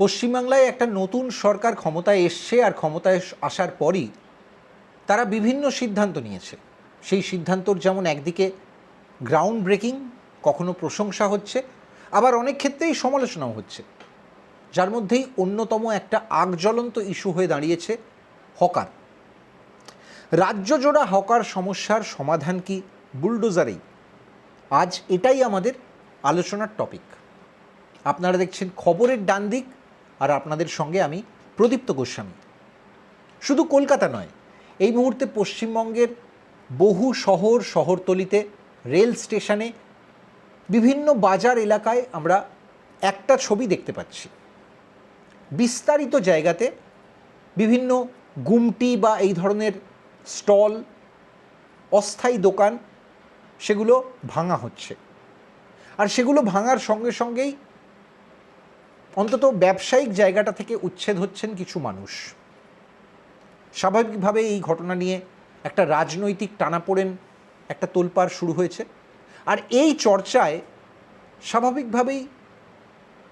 পশ্চিমবাংলায় একটা নতুন সরকার ক্ষমতায় এসছে, আর ক্ষমতায় আসার পরই তারা বিভিন্ন সিদ্ধান্ত নিয়েছে। সেই সিদ্ধান্তর যেমন একদিকে গ্রাউন্ড ব্রেকিং, কখনো প্রশংসা হচ্ছে, আবার অনেক ক্ষেত্রেই সমালোচনাও হচ্ছে। যার মধ্যেই অন্যতম একটা আগজ্বলন্ত ইস্যু হয়ে দাঁড়িয়েছে হকার। রাজ্যজোড়া হকার সমস্যার সমাধান কি বুলডোজারেই? আজ এটাই আমাদের আলোচনার টপিক। আপনারা দেখছেন খবরের ডান দিক, আর আপনাদের সঙ্গে আমি প্রদীপ্ত গোস্বামী। শুধু কলকাতা নয়, এই মুহূর্তে পশ্চিমবঙ্গের বহু শহরতলিতে, রেল স্টেশনে, বিভিন্ন বাজার এলাকায় আমরা একটা ছবি দেখতে পাচ্ছি। বিস্তারিত জায়গাতে বিভিন্ন গুমটি বা এই ধরনের স্টল, অস্থায়ী দোকান, সেগুলো ভাঙা হচ্ছে। আর সেগুলো ভাঙার সঙ্গে সঙ্গেই অন্তত ব্যবসায়িক জায়গাটা থেকে উচ্ছেদ হচ্ছেন কিছু মানুষ। স্বাভাবিকভাবে এই ঘটনা নিয়ে একটা রাজনৈতিক টানাপোড়েন, একটা তোলপাড় শুরু হয়েছে। আর এই চর্চায় স্বাভাবিকভাবেই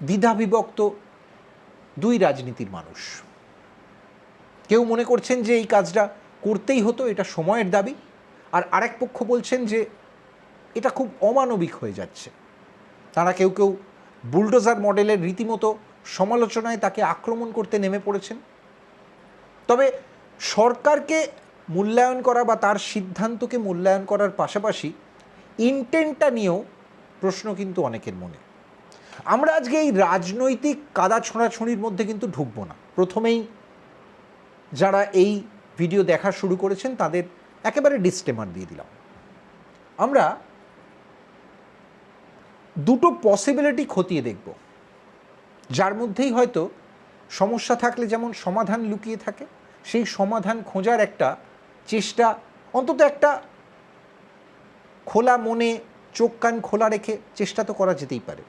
দ্বিধাবিভক্ত দুই রাজনীতির মানুষ। কেউ মনে করছেন যে এই কাজটা করতেই হতো, এটা সময়ের দাবি, আর আরেক পক্ষ বলছেন যে এটা খুব অমানবিক হয়ে যাচ্ছে। তারা কেউ কেউ বুলডোজার মডেলের রীতিমতো সমালোচনায় তাকে আক্রমণ করতে নেমে পড়েছেন। তবে সরকারকে মূল্যায়ন করা বা তার সিদ্ধান্তকে মূল্যায়ন করার পাশাপাশি ইন্টেন্টটা নিয়েও প্রশ্ন কিন্তু অনেকের মনে। আমরা আজকে এই রাজনৈতিক কাদা ছোঁড়াছুঁড়ির মধ্যে কিন্তু ঢুকবো না। প্রথমেই যারা এই ভিডিও দেখা শুরু করেছেন তাদের একেবারে ডিসক্লেমার দিয়ে দিলাম। আমরা দুটো পসিবিলিটি খতিয়ে দেখব, যার মধ্যেই হয়তো সমস্যা থাকলে যেমন সমাধান লুকিয়ে থাকে, সেই সমাধান খোঁজার একটা চেষ্টা, অন্তত একটা খোলা মনে চোখ কান খোলা রেখে চেষ্টা তো করা যেতেই পারে।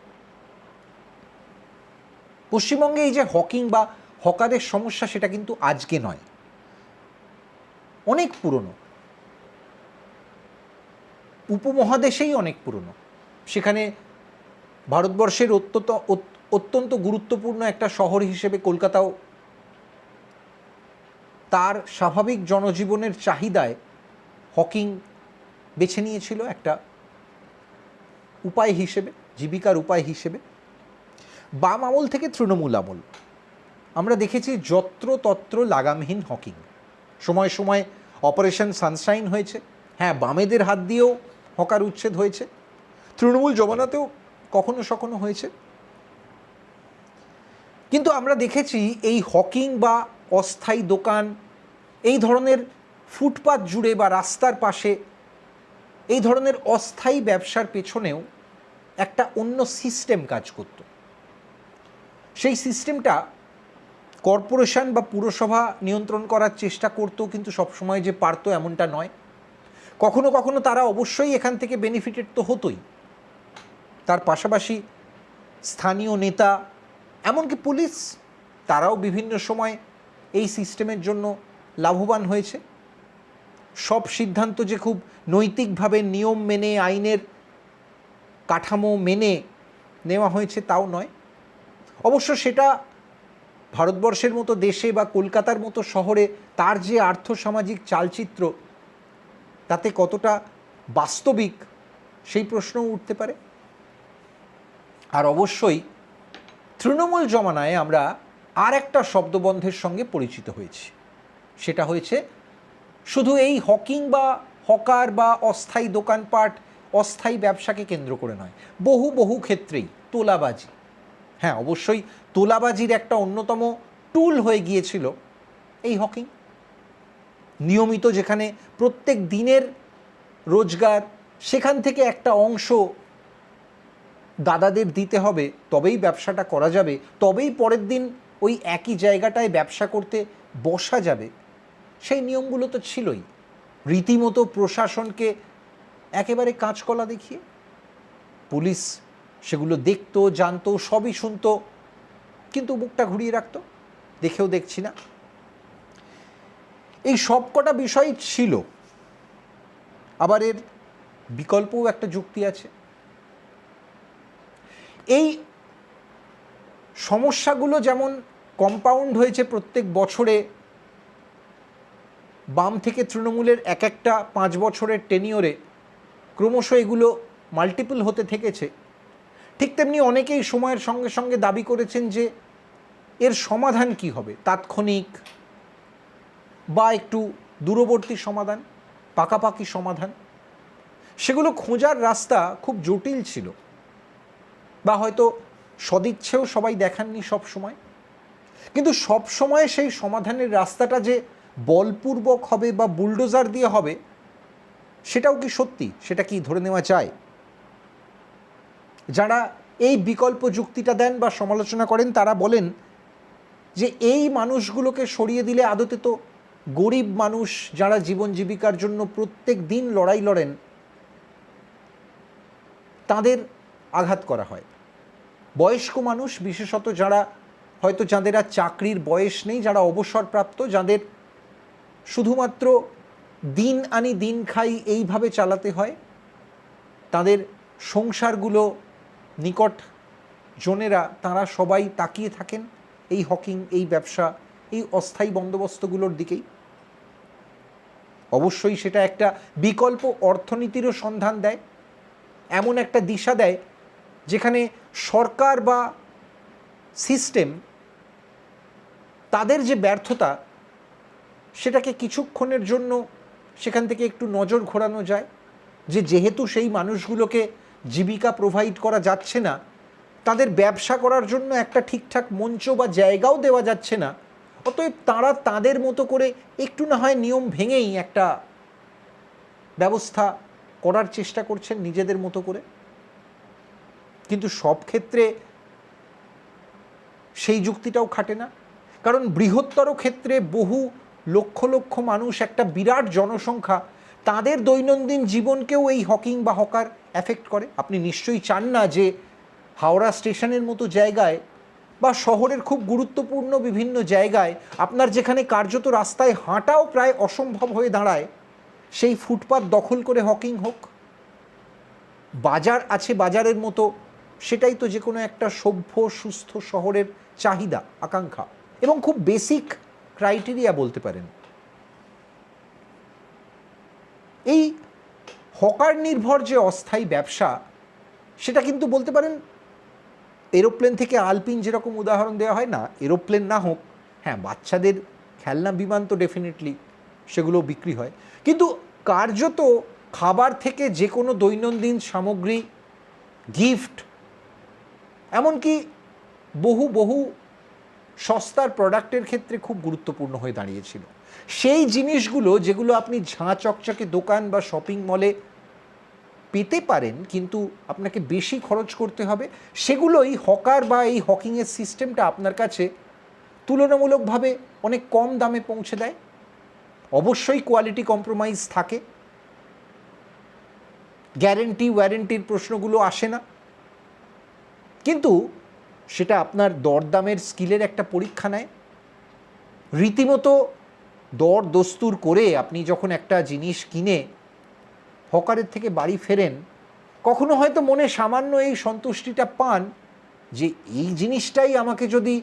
পশ্চিমবঙ্গে এই যে হকিং বা হকারের সমস্যা, সেটা কিন্তু আজকে নয়, অনেক পুরনো। উপমহাদেশেই অনেক পুরনো। সেখানে ভারতবর্ষের অত্যন্ত গুরুত্বপূর্ণ একটা শহর হিসেবে কলকাতাও তার স্বাভাবিক জনজীবনের চাহিদায় হকিং বেছে নিয়েছিল একটা উপায় হিসেবে, জীবিকার উপায় হিসেবে। বাম আমল থেকে তৃণমূল আমল আমরা দেখেছি যত্রতত্র লাগামহীন হকিং। সময় সময় অপারেশন সানশাইন হয়েছে, হ্যাঁ, বামেদের হাত দিয়েও হকার উচ্ছেদ হয়েছে, তৃণমূল জমানাতেও কখনো সখনো হয়েছে। কিন্তু আমরা দেখেছি এই হকিং বা অস্থায়ী দোকান, এই ধরনের ফুটপাত জুড়ে বা রাস্তার পাশে এই ধরনের অস্থায়ী ব্যবসার পেছনেও একটা অন্য সিস্টেম কাজ করত। সেই সিস্টেমটা কর্পোরেশন বা পুরসভা নিয়ন্ত্রণ করার চেষ্টা করতো, কিন্তু সবসময় যে পারতো এমনটা নয়। কখনো কখনো তারা অবশ্যই এখান থেকে বেনিফিটেড তো হতোই, তার পাশাপাশি স্থানীয় নেতা, এমনকি পুলিশ, তারাও বিভিন্ন সময় এই সিস্টেমের জন্য লাভবান হয়েছে। সব সিদ্ধান্ত যে খুব নৈতিকভাবে নিয়ম মেনে, আইনের কাঠামো মেনে নেওয়া হয়েছে তাও নয়। অবশ্য সেটা ভারতবর্ষের মতো দেশে বা কলকাতার মতো শহরে তার যে আর্থসামাজিক চালচিত্র, তাতে কতটা বাস্তবিক সেই প্রশ্নও উঠতে পারে। আর অবশ্যই তৃণমূল জমানায় আমরা আর একটা শব্দবন্ধের সঙ্গে পরিচিত হয়েছি। সেটা হয়েছে শুধু এই হকিং বা হকার বা অস্থায়ী দোকানপাট, অস্থায়ী ব্যবসাকে কেন্দ্র করে নয়, বহু ক্ষেত্রেই তোলাবাজি। হ্যাঁ, অবশ্যই তোলাবাজির একটা অন্যতম টুল হয়ে গিয়েছিল এই হকিং। নিয়মিত যেখানে প্রত্যেক দিনের রোজগার, সেখান থেকে একটা অংশ দাদাদের দিতে হবে, তবেই ব্যবসাটা করা যাবে, তবেই পরের দিন ওই একই জায়গাটায় ব্যবসা করতে বসা যাবে। সেই নিয়মগুলো তো ছিলই, রীতিমতো প্রশাসনকে একেবারে কাঁচকলা দেখিয়ে। পুলিশ সেগুলো দেখতো, জানতো, সবই শুনতো, কিন্তু মুখটা ঘুরিয়ে রাখতো, দেখেও দেখছি না। এই সব কটা বিষয় ছিল। আবার এর বিকল্পও একটা যুক্তি আছে। এই সমস্যাগুলো যেমন কম্পাউন্ড হয়েছে প্রত্যেক বছরে, বাম থেকে তৃণমূলের এক একটা 5 বছরের টেনিওরে ক্রমশ এগুলো মাল্টিপল হতে থেকেছে, ঠিক তেমনি অনেকেই সময়ের সঙ্গে সঙ্গে দাবি করেছেন যে এর সমাধান কি হবে, তাৎক্ষণিক বা একটু দূরবর্তী সমাধান, পাকাপাকি সমাধান। সেগুলো খোঁজার রাস্তা খুব জটিল ছিল, বা হয়তো সদিচ্ছেও সবাই দেখাননি সব সময়। কিন্তু সব সময় সেই সমাধানের রাস্তাটা যে বলপূর্বক হবে বা বুলডোজার দিয়ে হবে, সেটাও কি সত্যি, সেটা কি ধরে নেওয়া যায়? যারা এই বিকল্প যুক্তিটা দেন বা সমালোচনা করেন তারা বলেন যে এই মানুষগুলোকে সরিয়ে দিলে আদতে তো গরিব মানুষ যারা জীবন জীবিকার জন্য প্রত্যেক দিন লড়াই লড়েন তাদের আঘাত করা হয়। বয়স্ক মানুষ, বিশেষত যারা হয়তো যাদের আর চাকরির বয়স নেই, যারা অবসরপ্রাপ্ত, যাদের শুধুমাত্র দিন আনি দিন খাই এইভাবে চালাতে হয়, তাদের সংসারগুলো নিকট জনেরা তারা সবাই তাকিয়ে থাকেন এই হকিং, এই ব্যবসা, এই অস্থায়ী বন্দোবস্তগুলোর দিকেই। অবশ্যই সেটা একটা বিকল্প অর্থনীতিরও সন্ধান দেয়, এমন একটা দিশা দেয় যেখানে সরকার বা সিস্টেম তাদের যে ব্যর্থতা সেটাকে কিছুক্ষণের জন্য সেখান থেকে একটু নজর ঘোরানো যায়, যে যেহেতু সেই মানুষগুলোকে জীবিকা প্রোভাইড করা যাচ্ছে না, তাদের ব্যবসা করার জন্য একটা ঠিকঠাক মঞ্চ বা জায়গাও দেওয়া যাচ্ছে না, অতএব তারা তাদের মতো করে একটু না হয় নিয়ম ভেঙেই একটা ব্যবস্থা করার চেষ্টা করছেন নিজেদের মতো করে। কিন্তু সব ক্ষেত্রে সেই যুক্তিটাও খাটে না, কারণ বৃহত্তর ক্ষেত্রে বহু লক্ষ লক্ষ মানুষ, একটা বিরাট জনসংখ্যা, তাদের দৈনন্দিন জীবনকেও এই হকিং বা হকার এফেক্ট করে। আপনি নিশ্চয়ই চান না যে হাওড়া স্টেশনের মতো জায়গায় বা শহরের খুব গুরুত্বপূর্ণ বিভিন্ন জায়গায়, আপনার যেখানে কার্যত রাস্তায় হাঁটাও প্রায় অসম্ভব হয়ে দাঁড়ায়, সেই ফুটপাত দখল করে হকিং হোক। বাজার আছে বাজারের মতো, সেটাই তো যে কোনো একটা সভ্য সুস্থ শহরের চাহিদা, আকাঙ্ক্ষা এবং খুব বেসিক ক্রাইটেরিয়া বলতে পারেন। এই হকার নির্ভর যে অস্থায়ী ব্যবসা, সেটা কিন্তু বলতে পারেন এরোপ্লেন থেকে আলপিন যেরকম উদাহরণ দেওয়া হয় না, এরোপ্লেন না হোক, হ্যাঁ বাচ্চাদের খেলনা বিমান তো ডেফিনেটলি সেগুলো বিক্রি হয়, কিন্তু কার্যত খাবার থেকে যে কোনো দৈনন্দিন সামগ্রী, গিফট, এমনকি বহু বহু সস্তার প্রোডাক্টের ক্ষেত্রে খুব গুরুত্বপূর্ণ হয়ে দাঁড়িয়েছিল। সেই জিনিসগুলো যেগুলো আপনি ঝাঁ চকচকে দোকান বা শপিং মলে পেতে পারেন, কিন্তু আপনাকে বেশি খরচ করতে হবে, সেগুলোই হকার বা এই হকিংয়ের সিস্টেমটা আপনার কাছে তুলনামূলকভাবে অনেক কম দামে পৌঁছে দেয়। অবশ্যই কোয়ালিটি কম্প্রোমাইজ থাকে, গ্যারেন্টি ওয়ারেন্টির প্রশ্নগুলো আসে না, কিন্তু সেটা আপনার দরদামের স্কিলের একটা পরীক্ষা নেয়। রীতিমতো দর দস্তুর করে আপনি যখন একটা জিনিস কিনে হকারের থেকে বাড়ি ফেরেন, কখনো হয়তো মনে সামান্য এই সন্তুষ্টিটা পান যে এই জিনিসটাই আমাকে যদি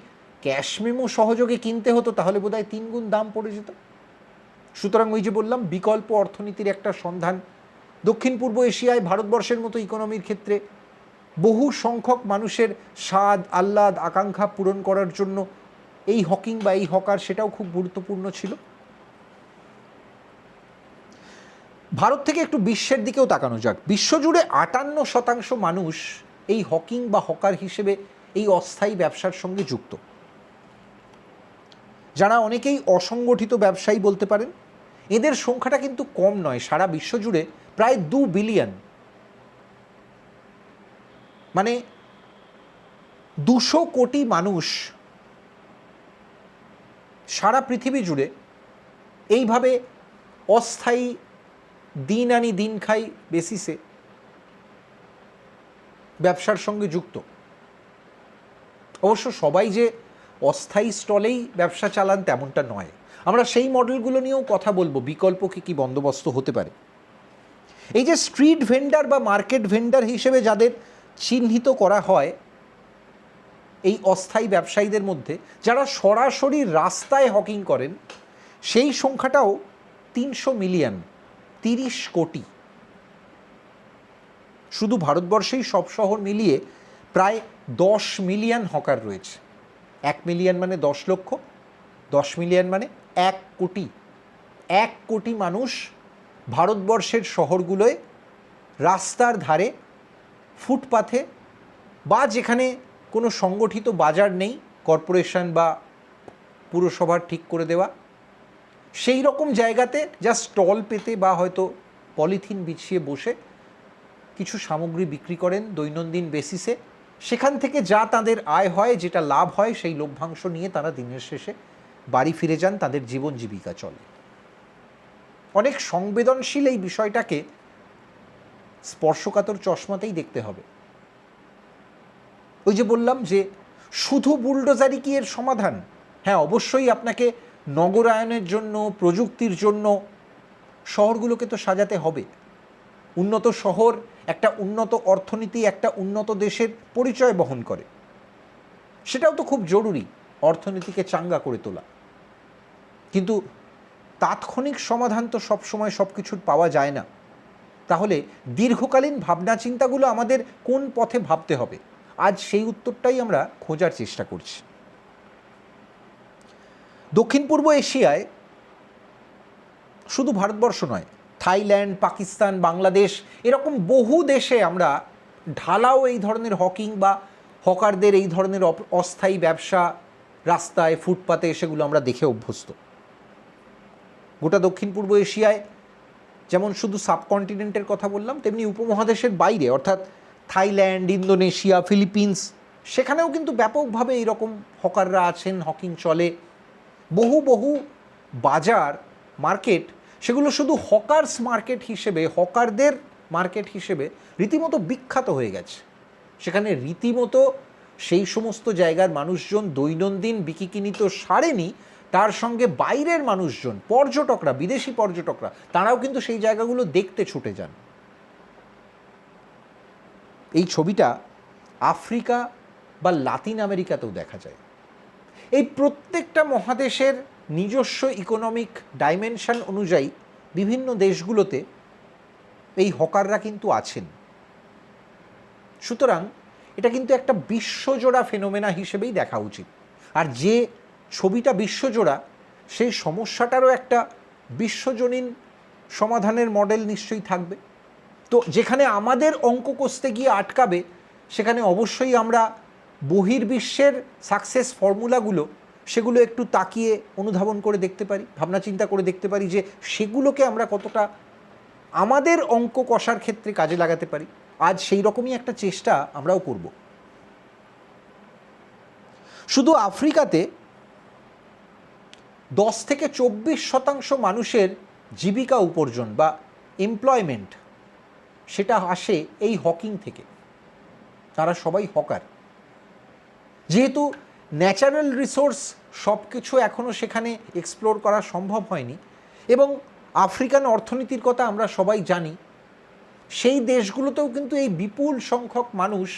ক্যাশ মেমো সহযোগে কিনতে হতো তাহলে বোধহয় 3 গুণ দাম পড়ে যেত। সুতরাং ওই যে বললাম, বিকল্প অর্থনীতির একটা সন্ধান দক্ষিণ পূর্ব এশিয়ায়, ভারতবর্ষের মতো ইকোনমির ক্ষেত্রে বহু সংখ্যক মানুষের স্বাদ, আহ্লাদ, আকাঙ্ক্ষা পূরণ করার জন্য এই হকিং বা এই হকার সেটাও খুব গুরুত্বপূর্ণ ছিল। ভারত থেকে একটু বিশ্বের দিকেও তাকানো যাক। বিশ্বজুড়ে 58% মানুষ এই হকিং বা হকার হিসেবে এই অস্থায়ী ব্যবসার সঙ্গে যুক্ত, যারা অনেকেই অসংগঠিত ব্যবসায়ী বলতে পারেন। এদের সংখ্যাটা কিন্তু কম নয়, সারা বিশ্বজুড়ে প্রায় 2 বিলিয়ন, মানে 200 কোটি মানুষ সারা পৃথিবী জুড়ে এইভাবে অস্থায়ী দিন আনি দিন খাই বেসিসে ব্যবসার সঙ্গে যুক্ত। অবশ্য সবাই যে অস্থায়ী স্টলেই ব্যবসা চালান তেমনটা নয়। আমরা সেই মডেলগুলো নিয়েও কথা বলবো, বিকল্প কী বন্দোবস্ত হতে পারে। এই যে স্ট্রিট ভেন্ডার বা মার্কেট ভেন্ডার হিসেবে যাদের চিহ্নিত করা হয়, এই অস্থায়ী ব্যবসায়ীদের মধ্যে যারা সরাসরি রাস্তায় হকিং করেন সেই সংখ্যাটাও 300 মিলিয়ন, 30 কোটি। শুধু ভারতবর্ষেই সব শহর মিলিয়ে প্রায় 10 মিলিয়ন হকার রয়েছে। 1 মিলিয়ন মানে 10 লক্ষ, 10 মিলিয়ন মানে 1 কোটি। 1 কোটি মানুষ ভারতবর্ষের শহরগুলোয় রাস্তার ধারে, ফুটপাথে বা যেখানে কোনো সংগঠিত বাজার নেই, কর্পোরেশন বা পুরসভার ঠিক করে দেওয়া, সেই রকম জায়গাতে যা স্টল পেতে বা হয়তো পলিথিন বিছিয়ে বসে কিছু সামগ্রী বিক্রি করেন দৈনন্দিন বেসিসে। সেখান থেকে যা তাদের আয় হয়, যেটা লাভ হয়, সেই লভ্যাংশ নিয়ে তারা দিনের শেষে বাড়ি ফিরে যান, তাদের জীবন জীবিকা চলে। অনেক সংবেদনশীল এই বিষয়টাকে স্পর্শকাতর চশমাতেই দেখতে হবে। ওই যে বললাম যে শুধু বুলডোজারই কি এর সমাধান? হ্যাঁ, অবশ্যই আপনাকে নগরায়নের জন্য, প্রযুক্তির জন্য শহরগুলোকে তো সাজাতে হবে। উন্নত শহর একটা উন্নত অর্থনীতি, একটা উন্নত দেশের পরিচয় বহন করে। সেটাও তো খুব জরুরি, অর্থনীতিকে চাঙ্গা করে তোলা। কিন্তু তাৎক্ষণিক সমাধান তো সবসময় সব কিছুর পাওয়া যায় না। তাহলে দীর্ঘকালীন ভাবনা চিন্তাগুলো আমাদের কোন পথে ভাবতে হবে, আজ সেই উত্তরটাই আমরা খোঁজার চেষ্টা করছি। দক্ষিণ পূর্ব এশিয়ায় শুধু ভারতবর্ষ নয়, থাইল্যান্ড, পাকিস্তান, বাংলাদেশ, এরকম বহু দেশে আমরা ঢালাও এই ধরনের হকিং বা হকারদের এই ধরনের অস্থায়ী ব্যবসা রাস্তায়, ফুটপাতে, সেগুলো আমরা দেখে অভ্যস্ত। গোটা দক্ষিণ পূর্ব এশিয়ায় যেমন শুধু সাবকন্টিনেন্টের কথা বললাম, তেমনি উপমহাদেশের বাইরে অর্থাৎ থাইল্যান্ড, ইন্দোনেশিয়া, ফিলিপিন্স, সেখানেও কিন্তু ব্যাপকভাবে এইরকম হকাররা আছেন, হকিং চলে। বহু বহু বাজার, মার্কেট, সেগুলো শুধু হকার্স মার্কেট হিসেবে, হকারদের মার্কেট হিসেবে রীতিমতো বিখ্যাত হয়ে গেছে। সেখানে রীতিমতো সেই সমস্ত জায়গার মানুষজন দৈনন্দিন বিকিকিনি তো সারেনি, তার সঙ্গে বাইরের মানুষজন, পর্যটকরা, বিদেশি পর্যটকরা, তারাও কিন্তু সেই জায়গাগুলো দেখতে ছুটে যান। এই ছবিটা আফ্রিকা বা লাতিন আমেরিকাতেও দেখা যায়। এই প্রত্যেকটা মহাদেশের নিজস্ব ইকোনমিক ডাইমেনশন অনুযায়ী বিভিন্ন দেশগুলোতে এই হকাররা কিন্তু আছেন। সুতরাং এটা কিন্তু একটা বিশ্বজোড়া ফেনোমেনা হিসেবেই দেখা উচিত। আর যে ছবিটা বিশ্বজোড়া, সেই সমস্যাটারও একটা বিশ্বজনীন সমাধানের মডেল নিশ্চয়ই থাকবে। তো যেখানে আমাদের অঙ্ক কষতে গিয়ে আটকাবে, সেখানে অবশ্যই আমরা বহির্বিশ্বের সাকসেস ফর্মুলাগুলো, সেগুলো একটু তাকিয়ে অনুধাবন করে দেখতে পারি, ভাবনা চিন্তা করে দেখতে পারি যে সেগুলোকে আমরা কতটা আমাদের অঙ্ক কষার ক্ষেত্রে কাজে লাগাতে পারি। আজ সেই রকমই একটা চেষ্টা আমরাও করব। শুধু আফ্রিকাতে 10 থেকে 24% মানুষের জীবিকা উপার্জন বা এমপ্লয়মেন্ট, সেটা আসে এই হকিং থেকে। তারা সবাই হকার। যেহেতু ন্যাচারাল রিসোর্স সব কিছু এখনও সেখানে এক্সপ্লোর করা সম্ভব হয়নি, এবং আফ্রিকান অর্থনীতির কথা আমরা সবাই জানি, সেই দেশগুলোতেও কিন্তু এই বিপুল সংখ্যক মানুষ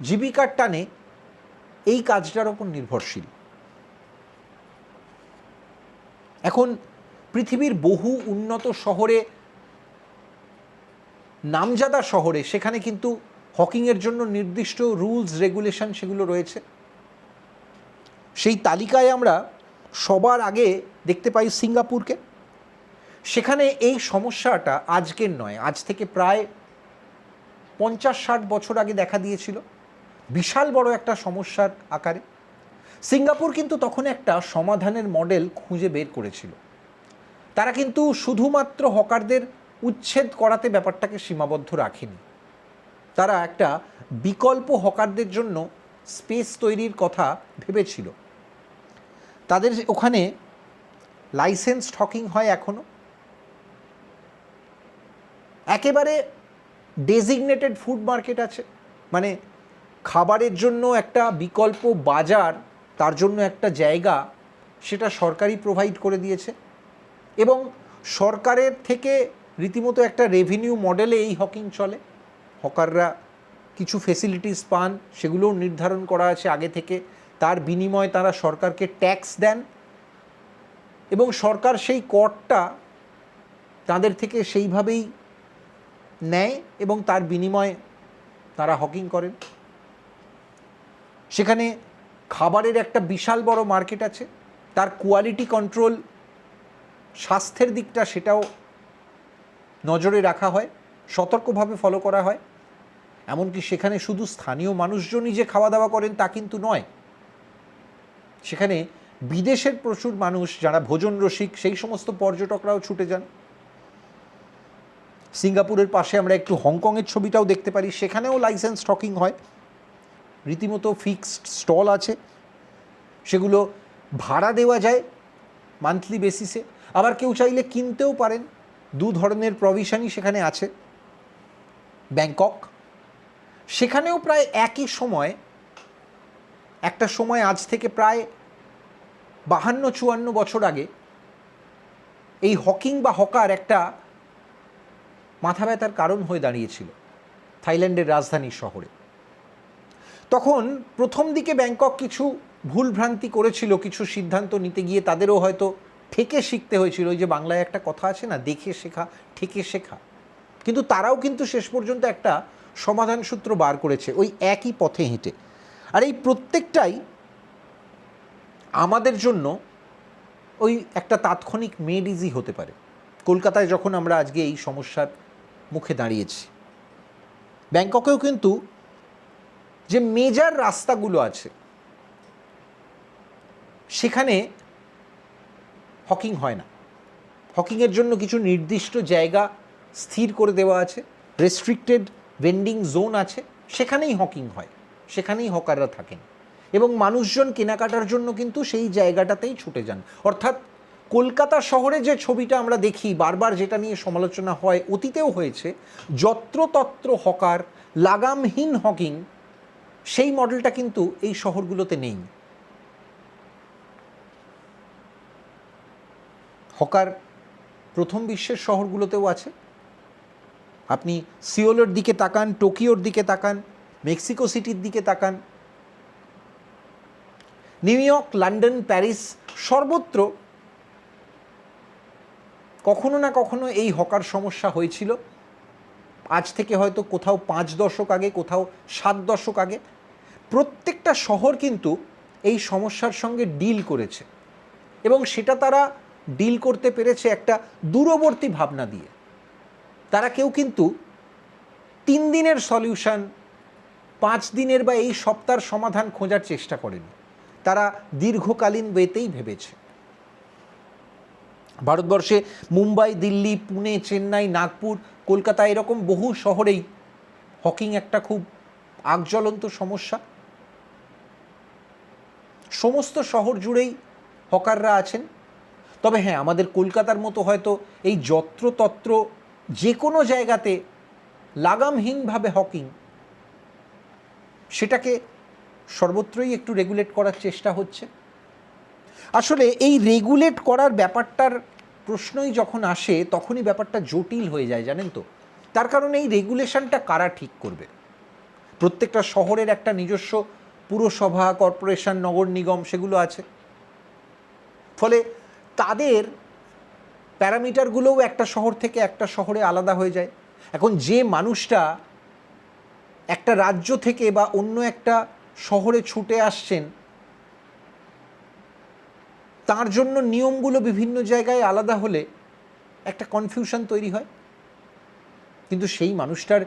জীবিকার টানে এই কাজটার ওপর নির্ভরশীল। এখন পৃথিবীর বহু উন্নত শহরে, নামজাদা শহরে, সেখানে কিন্তু হকিংয়ের জন্য নির্দিষ্ট রুলস, রেগুলেশন সেগুলো রয়েছে। সেই তালিকায় আমরা সবার আগে দেখতে পাই সিঙ্গাপুরকে। সেখানে এই সমস্যাটা আজকের নয়, আজ থেকে প্রায় 50-60 বছর আগে দেখা দিয়েছিল, বিশাল বড় একটা সমস্যার আকারে। সিঙ্গাপুর কিন্তু তখন একটা সমাধানের মডেল খুঁজে বের করেছিল। তারা কিন্তু শুধুমাত্র হকারদের উচ্ছেদ করাতে ব্যাপারটাকে সীমাবদ্ধ রাখেনি। তারা একটা বিকল্প হকারদের জন্য স্পেস তৈরির কথা ভেবেছিল। তাদের ওখানে লাইসেন্সড হকিং হয় এখনও। একেবারে ডেজিগনেটেড ফুড মার্কেট আছে, মানে খাবারের জন্য একটা বিকল্প বাজার, তার জন্য একটা জায়গা, সেটা সরকারই প্রোভাইড করে দিয়েছে। এবং সরকারের থেকে রীতিমতো একটা রেভিনিউ মডেলে এই হকিং চলে। হকাররা কিছু ফেসিলিটিস পান, সেগুলোও নির্ধারণ করা আছে আগে থেকে। তার বিনিময়ে তারা সরকারকে ট্যাক্স দেন এবং সরকার সেই করটা তাদের থেকে সেইভাবেই নেয় এবং তার বিনিময়ে তারা হকিং করেন। সেখানে খাবারের একটা বিশাল বড় মার্কেট আছে, তার কোয়ালিটি কন্ট্রোল, স্বাস্থ্যের দিকটা সেটাও নজরে রাখা হয়, সতর্কভাবে ফলো করা হয়। এমনকি সেখানে শুধু স্থানীয় মানুষজনই যে খাওয়া দাওয়া করেন তা কিন্তু নয়, সেখানে বিদেশের প্রচুর মানুষ যারা ভোজন রসিক সেই সমস্ত পর্যটকরাও ছুটে যান। সিঙ্গাপুরের পাশে আমরা একটু হংকংয়ের ছবিটাও দেখতে পারি, সেখানেও লাইসেন্স হকিং হয়, রীতিমতো ফিক্সড স্টল আছে, সেগুলো ভাড়া দেওয়া যায় মান্থলি বেসিসে, আবার কেউ চাইলে কিনতেও পারেন। দু ধরনের প্রভিশনই সেখানে আছে। ব্যাংকক, সেখানেও প্রায় একই সময়, একটা সময় আজ থেকে প্রায় 52-54 বছর আগে এই হকিং বা হকার একটা মাথা ব্যথার কারণ হয়ে দাঁড়িয়েছিল থাইল্যান্ডের রাজধানী শহরে। তখন প্রথম দিকে ব্যাংকক কিছু ভুলভ্রান্তি করেছিল, কিছু সিদ্ধান্ত নিতে গিয়ে তাদেরও হয়তো ঠেকে শিখতে হয়েছিল। ওই যে বাংলায় একটা কথা আছে না, দেখে শেখা ঠেকে শেখা, কিন্তু তারাও কিন্তু শেষ পর্যন্ত একটা সমাধান সূত্র বার করেছে ওই একই পথে হেঁটে। আর এই প্রত্যেকটাই আমাদের জন্য ওই একটা তাৎক্ষণিক মেড ইজি হতে পারে। কলকাতায় যখন আমরা আজকে এই সমস্যার মুখে দাঁড়িয়েছি, ব্যাংককেও কিন্তু যে মেজর রাস্তাগুলো আছে সেখানে হকিং হয় না। হকিংয়ের জন্য কিছু নির্দিষ্ট জায়গা স্থির করে দেওয়া আছে, রেস্ট্রিক্টেড ভেন্ডিং জোন আছে, সেখানেই হকিং হয়, সেখানেই হকাররা থাকেন এবং মানুষজন কেনাকাটার জন্য কিন্তু সেই জায়গাটাতেই ছুটে যান। অর্থাৎ কলকাতা শহরে যে ছবিটা আমরা দেখি বারবার, যেটা নিয়ে সমালোচনা হয়, অতীতেও হয়েছে, যত্রতত্র হকার, লাগামহীন হকিং, সেই মডেলটা কিন্তু এই শহরগুলোতে নেই। হকার প্রথম বিশ্বের শহরগুলোতেও আছে। আপনি সিওলের দিকে তাকান, টোকিওর দিকে তাকান, মেক্সিকো সিটির দিকে তাকান, নিউ ইয়র্ক, লন্ডন, প্যারিস, সর্বত্র কখনো না কখনো এই হকার সমস্যা হয়েছিল। আজ থেকে হয়তো কোথাও 5 দশক আগে, কোথাও 7 দশক আগে। প্রত্যেকটা শহর কিন্তু এই সমস্যার সঙ্গে ডিল করেছে এবং সেটা তারা ডিল করতে পেরেছে একটা দূরবর্তী ভাবনা দিয়ে। তারা কেউ কিন্তু 3 দিনের সলিউশন, 5 দিনের বা এই সপ্তাহের সমাধান খোঁজার চেষ্টা করেনি, তারা দীর্ঘকালীন ওয়েতেই ভেবেছে। ভারতবর্ষে মুম্বাই, দিল্লি, পুনে, চেন্নাই, নাগপুর, কলকাতা, এরকম বহু শহরেই হকিং একটা খুব আগজ্বলন্ত সমস্যা। সমস্ত শহর জুড়েই হকাররা আছেন। তবে হ্যাঁ, আমাদের কলকাতার মতো হয়তো এই যত্রতত্র যে কোনো জায়গাতে লাগামহীনভাবে হকিং, সেটাকে সর্বত্রই একটু রেগুলেট করার চেষ্টা হচ্ছে। আসলে এই রেগুলেট করার ব্যাপারটার প্রশ্নই যখন আসে তখনই ব্যাপারটা জটিল হয়ে যায়, জানেন তো। তার কারণ এই রেগুলেশনটা কারা ঠিক করবে? প্রত্যেকটা শহরের একটা নিজস্ব পুরসভা, কর্পোরেশন, নগর নিগম, সেগুলো আছে। ফলে তাদের প্যারামিটারগুলোও একটা শহর থেকে একটা শহরে আলাদা হয়ে যায়। এখন যে মানুষটা একটা রাজ্য থেকে বা অন্য একটা শহরে ছুটে আসছেন, তার জন্য নিয়মগুলো বিভিন্ন জায়গায় আলাদা হলে একটা কনফিউশন তৈরি হয়। কিন্তু সেই মানুষটার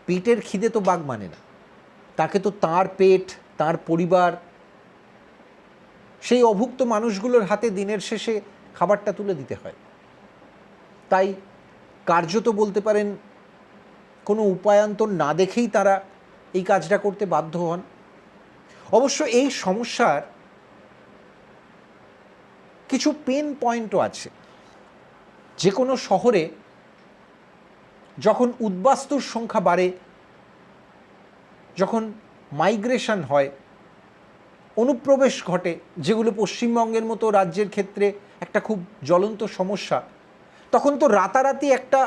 পেটের খিদে তো বাগ মানে না, তাকে তো তার পেট, তার পরিবার, সেই অভুক্ত মানুষগুলোর হাতে দিনের শেষে খাবারটা তুলে দিতে হয়। তাই কার্যত বলতে পারেন কোনো উপায়ান্তর না দেখেই তারা এই কাজটা করতে বাধ্য হন। অবশ্য এই সমস্যার কিছু পেন পয়েন্টও আছে। যে কোনো শহরে যখন উদ্বাস্তুর সংখ্যা বাড়ে, যখন মাইগ্রেশন হয়, অনুপ্রবেশ ঘটে, যেগুলো পশ্চিমবঙ্গের মতো রাজ্যের ক্ষেত্রে একটা খুব জ্বলন্ত সমস্যা, তখন তো রাতারাতি একটা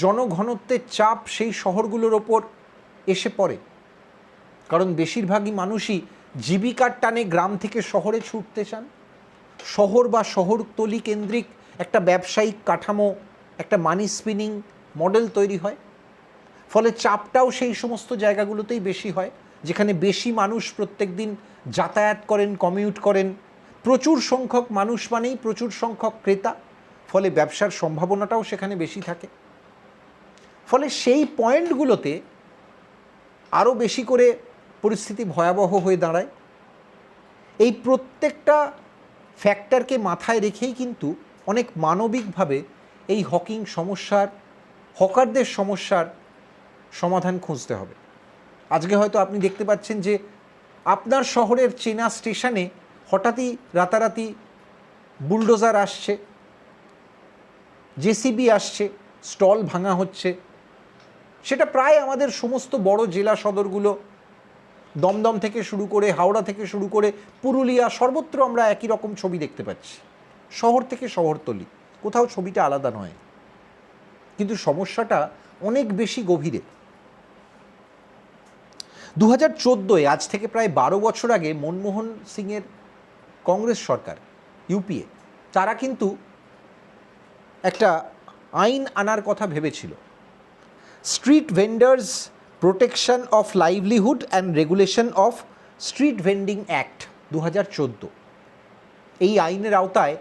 জনঘনত্বের চাপ সেই শহরগুলোর ওপর এসে পড়ে। কারণ বেশিরভাগই মানুষই জীবিকার টানে গ্রাম থেকে শহরে ছুটতে চান। শহর বা শহরতলি কেন্দ্রিক একটা ব্যবসায়িক কাঠামো, একটা মানি স্পিনিং মডেল তৈরি হয়। ফলে চাপটাও সেই সমস্ত জায়গাগুলোতেই বেশি হয়, যেখানে বেশি মানুষ প্রত্যেক দিন যাতায়াত করেন, কমিউট করেন। প্রচুর সংখ্যক মানুষ মানেই প্রচুর সংখ্যক ক্রেতা, ফলে ব্যবসার সম্ভাবনাটাও সেখানে বেশি থাকে। ফলে সেই পয়েন্টগুলোতে আরও বেশি করে পরিস্থিতি ভয়াবহ হয়ে দাঁড়ায়। এই প্রত্যেকটা ফ্যাক্টরকে মাথায় রেখেই কিন্তু অনেক মানবিকভাবে এই হকারদের সমস্যার সমাধান খুঁজতে হবে। আজকে হয়তো আপনি দেখতে পাচ্ছেন যে আপনার শহরের চেনা স্টেশনে হঠাৎই রাতারাতি বুলডোজার আসছে, জেসিবি আসছে, স্টল ভাঙা হচ্ছে। সেটা প্রায় আমাদের সমস্ত বড় জেলা সদরগুলো, দমদম থেকে শুরু করে হাওড়া থেকে শুরু করে পুরুলিয়া, সর্বত্র আমরা একই রকম ছবি দেখতে পাচ্ছি। শহর থেকে শহরতলি, কোথাও ছবিটা আলাদা নয়, কিন্তু সমস্যাটা অনেক বেশি গভীরে। 2014-এ, আজ থেকে প্রায় 12 বছর আগে, মনমোহন সিংয়ের কংগ্রেস সরকার, ইউপিএ, তারা কিন্তু একটা আইন আনার কথা ভেবেছিল, street vendors protection of livelihood and regulation of street vending act 2014। এই আইনের আওতায়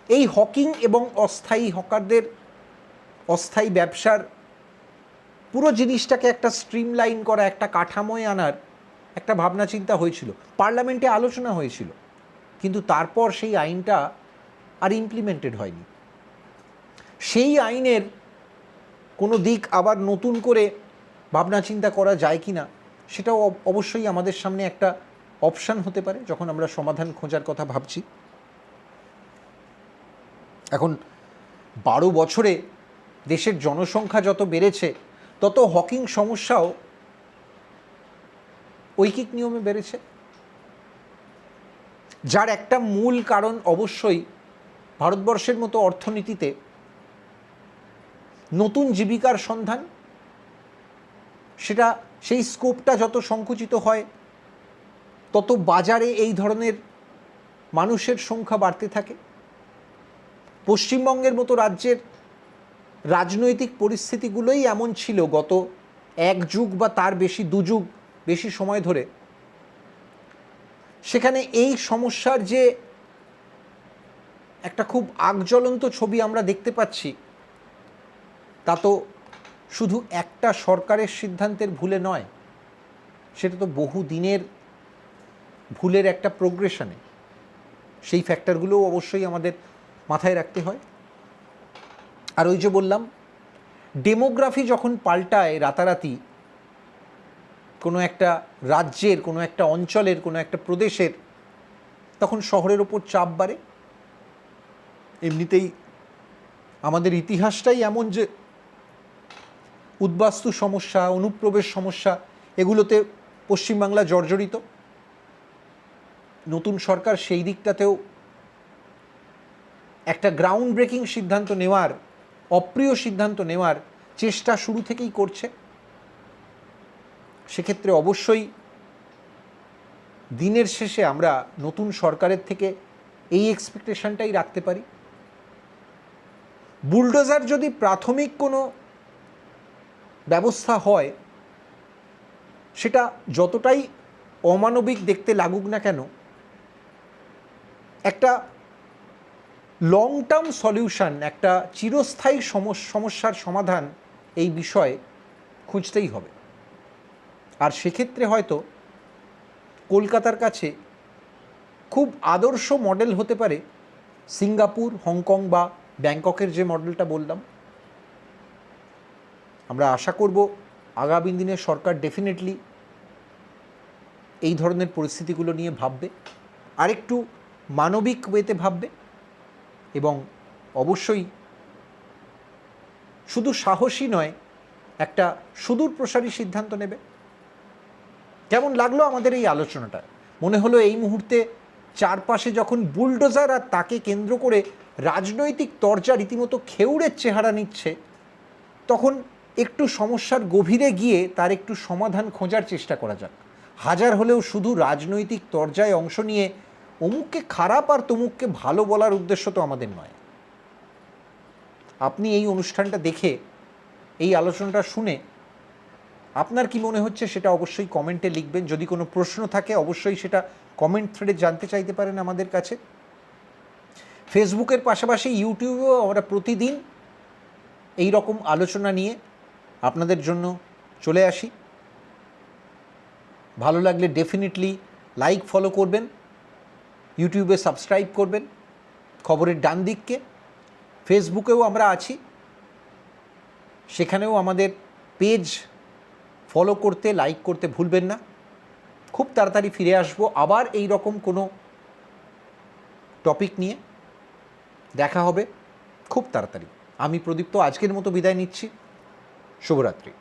এই হকিং এবং অস্থায়ী হকারদের অস্থায়ী ব্যবসার পুরো জিনিসটাকে একটা স্ট্রিমলাইন করা, একটা কাঠামোয় আনার একটা ভাবনা চিন্তা হয়েছিল, পার্লামেন্টে আলোচনা হয়েছিল, কিন্তু তারপর সেই আইনটা আর ইমপ্লিমেন্টেড হয়নি। সেই আইনের কোনো দিক আবার নতুন করে ভাবনা চিন্তা করা যায় কি না, সেটাও অবশ্যই আমাদের সামনে একটা অপশান হতে পারে যখন আমরা সমাধান খোঁজার কথা ভাবছি। এখন 12 বছরে দেশের জনসংখ্যা যত বেড়েছে, তত হকিং সমস্যাও ঐকিক নিয়মে বেড়েছে, যার একটা মূল কারণ অবশ্যই ভারতবর্ষের মতো অর্থনীতিতে নতুন জীবিকার সন্ধান। সেই স্কোপটা যত সংকুচিত হয়, তত বাজারে এই ধরনের মানুষের সংখ্যা বাড়তে থাকে। পশ্চিমবঙ্গের মতো রাজ্যের রাজনৈতিক পরিস্থিতিগুলোই এমন ছিল গত 1 যুগ বা তার বেশি, 2 যুগ বেশি সময় ধরে। সেখানে এই সমস্যার যে একটা খুব আগজ্বলন্ত ছবি আমরা দেখতে পাচ্ছি, তা তো শুধু একটা সরকারের সিদ্ধান্তের ভুলে নয়, সেটা তো বহু দিনের ভুলের একটা প্রোগ্রেশনে। সেই ফ্যাক্টরগুলোও অবশ্যই আমাদের মাথায় রাখতে হয়। আর ওই যে বললাম, ডেমোগ্রাফি যখন পাল্টায় রাতারাতি, কোনো একটা রাজ্যের, কোনো একটা অঞ্চলের, কোনো একটা প্রদেশের, তখন শহরের ওপর চাপ বাড়ে। এমনিতেই আমাদের ইতিহাসটাই এমন যে উদ্বাস্তু সমস্যা, অনুপ্রবেশ সমস্যা, এগুলোতে পশ্চিমবাংলা জর্জরিত। নতুন সরকার সেই দিকটাতেও একটা গ্রাউন্ড ব্রেকিং সিদ্ধান্ত নেওয়ার, অপ্রিয় সিদ্ধান্ত নেওয়ার চেষ্টা শুরু থেকেই করছে। সেক্ষেত্রে অবশ্যই দিনের শেষে আমরা নতুন সরকারের থেকে এই এক্সপেকটেশনটাই রাখতে পারি। বুলডোজার যদি প্রাথমিক কোনো ব্যবস্থা হয়, সেটা যতটাই অমানবিক দেখতে লাগুক না কেন, একটা লং টার্ম সলিউশন, একটা চিরস্থায়ী সমস্যার সমাধান এই বিষয়ে খুঁজতেই হবে। আর সেক্ষেত্রে হয়তো কলকাতার কাছে খুব আদর্শ মডেল হতে পারে সিঙ্গাপুর, হংকং বা ব্যাংককের যে মডেলটা বললাম। আমরা আশা করব আগামী দিনে সরকার ডেফিনেটলি এই ধরনের পরিস্থিতিগুলো নিয়ে ভাববে, আরেকটু মানবিক ওয়েতে ভাববে, এবং অবশ্যই শুধু সাহসী নয়, একটা সুদূর প্রসারী সিদ্ধান্ত নেবে। কেমন লাগলো আমাদের এই আলোচনাটা? মনে হলো এই মুহূর্তে চারপাশে যখন বুলডোজার আর তাকে কেন্দ্র করে রাজনৈতিক তরজা রীতিমতো খেউড়ের চেহারা নিচ্ছে, তখন একটু সমস্যার গভীরে গিয়ে তার একটু সমাধান খোঁজার চেষ্টা করা যাক। হাজার হলেও শুধু রাজনৈতিক তরজায় অংশ নিয়ে অমুককে খারাপ আর তমুককে ভালো বলার উদ্দেশ্য তো আমাদের নয়। আপনি এই অনুষ্ঠানটা দেখে, এই আলোচনাটা শুনে আপনার কি মনে হচ্ছে সেটা অবশ্যই কমেন্টে লিখবেন। যদি কোনো প্রশ্ন থাকে অবশ্যই সেটা কমেন্ট থ্রেডে জানতে চাইতে পারেন আমাদের কাছে। ফেসবুকের পাশাপাশি ইউটিউবেও আমরা প্রতিদিন এই রকম আলোচনা নিয়ে আপনাদের জন্য চলে আসি। ভালো লাগলে ডেফিনেটলি লাইক ফলো করবেন, ইউটিউবে সাবস্ক্রাইব করবেন খবরের ডান দিককে। ফেসবুকেও আমরা আছি, সেখানেও আমাদের পেজ ফলো করতে, লাইক করতে ভুলবেন না। খুব তাড়াতাড়ি ফিরে আসবো আবার এই রকম কোনো টপিক নিয়ে। দেখা হবে খুব তাড়াতাড়ি। আমি প্রদীপ্ত আজকের মতো বিদায় নিচ্ছি। শুভরাত্রি।